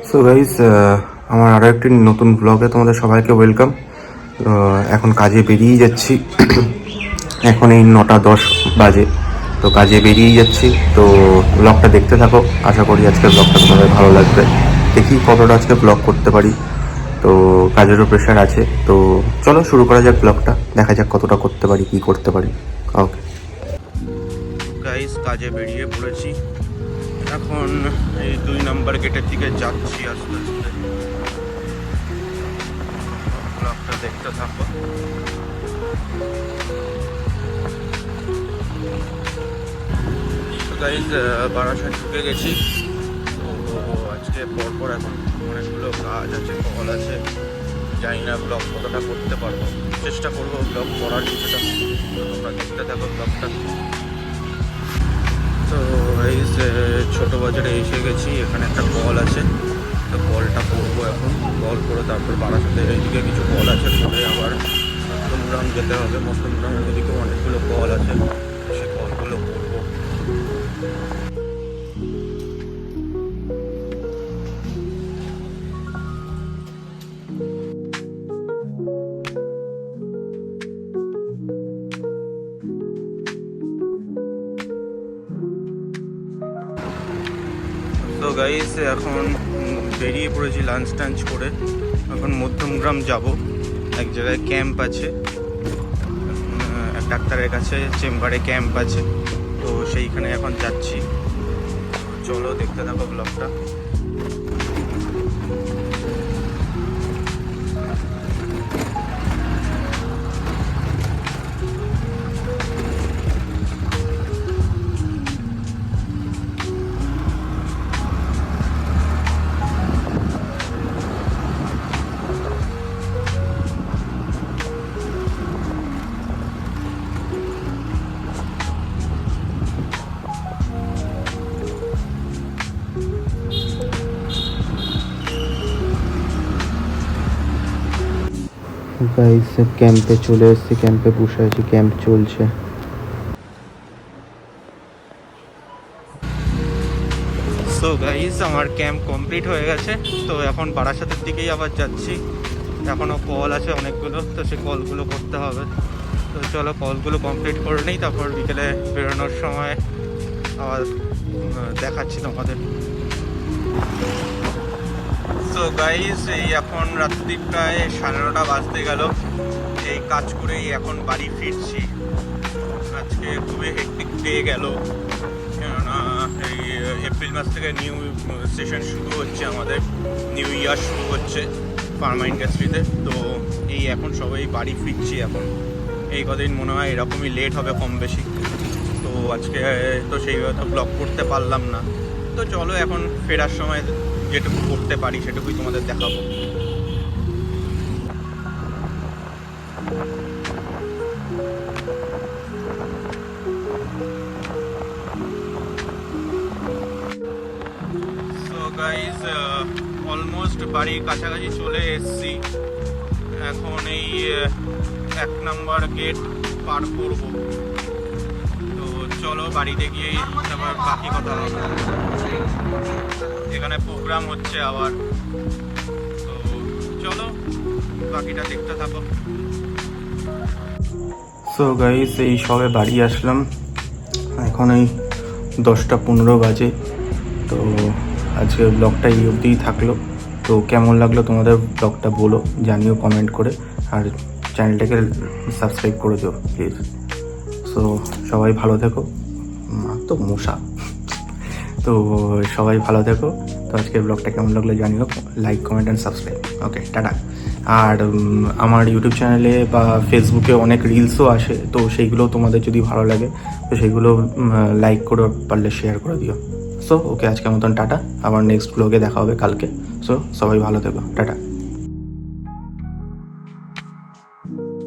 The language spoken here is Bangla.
সো গাইস, আমার আরও একটি নতুন ব্লগে তোমাদের সবাইকে ওয়েলকাম। এখন কাজে বেরিয়ে যাচ্ছি। এখন এই 9:10 বাজে, তো কাজে বেরিয়ে যাচ্ছি। তো ব্লগটা দেখতে থাকো, আশা করি আজকের ব্লগটা তোমাদের ভালো লাগবে। দেখি কতটা আজকে ব্লগ করতে পারি, তো কাজেরও প্রেশার আছে। তো চলো শুরু করা যাক ব্লগটা, দেখা যাক কতটা করতে পারি, কি করতে পারি। ওকে গাইস, কাজে বেরিয়ে পড়েছি। এখন এই 2 নম্বর গেটের দিকে যাচ্ছি আস্তে আস্তে। ব্লগটা দেখতে থাকো। গাইস, বারাসাত ঢুকে গেছি। তো আজকে পরপর এখন অনেকগুলো কাজ আছে, কল আছে। জানি না ব্লগ কতটা করতে পারবো, চেষ্টা করবো ব্লগ করার কিছুটা। তোমরা দেখতে থাকো ব্লগটা। তো গাইস, ছোটো বাজারে এসে গেছি। এখানে একটা কল আছে, তো কলটা করবো এখন। কল করে তারপর বারাসাতের এইদিকে কিছু কল আছে, করে আবার মধ্যমগ্রাম যেতে হবে। মধ্যমগ্রামের ওদিকেও অনেকগুলো কল আছে, সে কলগুলো করবো। তো গাইস, এখন বেরিয়ে পড়েছি লাঞ্চ টাঞ্চ করে। এখন মধ্যমগ্রাম যাব, এক জায়গায় ক্যাম্প আছে, এক ডাক্তারের কাছে চেম্বারে ক্যাম্প আছে। তো সেইখানে এখন যাচ্ছি। চলো দেখতে থাকো ব্লগটা। গাইস, ক্যাম্পে চলে এসেছি, ক্যাম্পে বসে আছি, ক্যাম্প চলছে। সো গাইস, আমার ক্যাম্প কমপ্লিট হয়ে গেছে। তো এখন বারাসাতের দিকেই আবার যাচ্ছি। এখনও কল আছে অনেকগুলো, তো সে কলগুলো করতে হবে। তো চলো কলগুলো কমপ্লিট করে নিই, তারপর বিকেলে বেরোনোর সময় আবার দেখাচ্ছি তোমাদের। তো গাইস, এই এখন রাত্রি প্রায় 9:30 বাজতে গেল। এই কাজ করেই এখন বাড়ি ফিরছি। আজকে খুবই হেক্টিক ডে গেল, কেননা এই এপ্রিল মাস থেকে নিউ সেশন শুরু হচ্ছে, আমাদের নিউ ইয়ার শুরু হচ্ছে ফার্মা ইন্ডাস্ট্রিতে। তো এই এখন সবাই বাড়ি ফিরছি। এখন এই কদিন মনে হয় এরকমই লেট হবে কম বেশি। তো আজকে তো সেই কথা ব্লগ করতে পারলাম না। তো চলো এখন ফেরার সময় যেটুকু করতে পারি সেটুকুই তোমাদের দেখাবো। সো গাইস, অলমোস্ট বাড়ির কাছাকাছি চলে এসেছি। এখন এই 1 নম্বর গেট পার করব। তো চলো বাড়িতে গিয়েই তারপর বাকি কথা হবে। এখানে প্রোগ্রাম হচ্ছে আবার, তো চলো বাকিটা দেখতে থাকো। সো গাইস, এই সবে বাড়ি আসলাম। এখন এই 10:15 বাজে। তো আজকের ব্লগটা এই অবধিই থাকলো। তো কেমন লাগলো তোমাদের ব্লগটা বলো, জানিও কমেন্ট করে। আর চ্যানেলটাকে সাবস্ক্রাইব করে দিও প্লিজ। সো সবাই ভালো থেকো। তো মশা। তো সবাই ভালো থেকো। তো আজকের ব্লগটা কেমন লাগলো জানিও, like comment and subscribe. Okay, tata. আর আমার ইউটিউব চ্যানেলে বা ফেসবুকে অনেক রিলসও আসে, তো সেইগুলো তোমাদের যদি ভালো লাগে তো সেইগুলো লাইক করে পারলে শেয়ার করে দিও। সো ওকে, আজকের মতন টাটা। আবার নেক্সট ব্লগে দেখা হবে কালকে। সো সবাই ভালো থেকো, টাটা।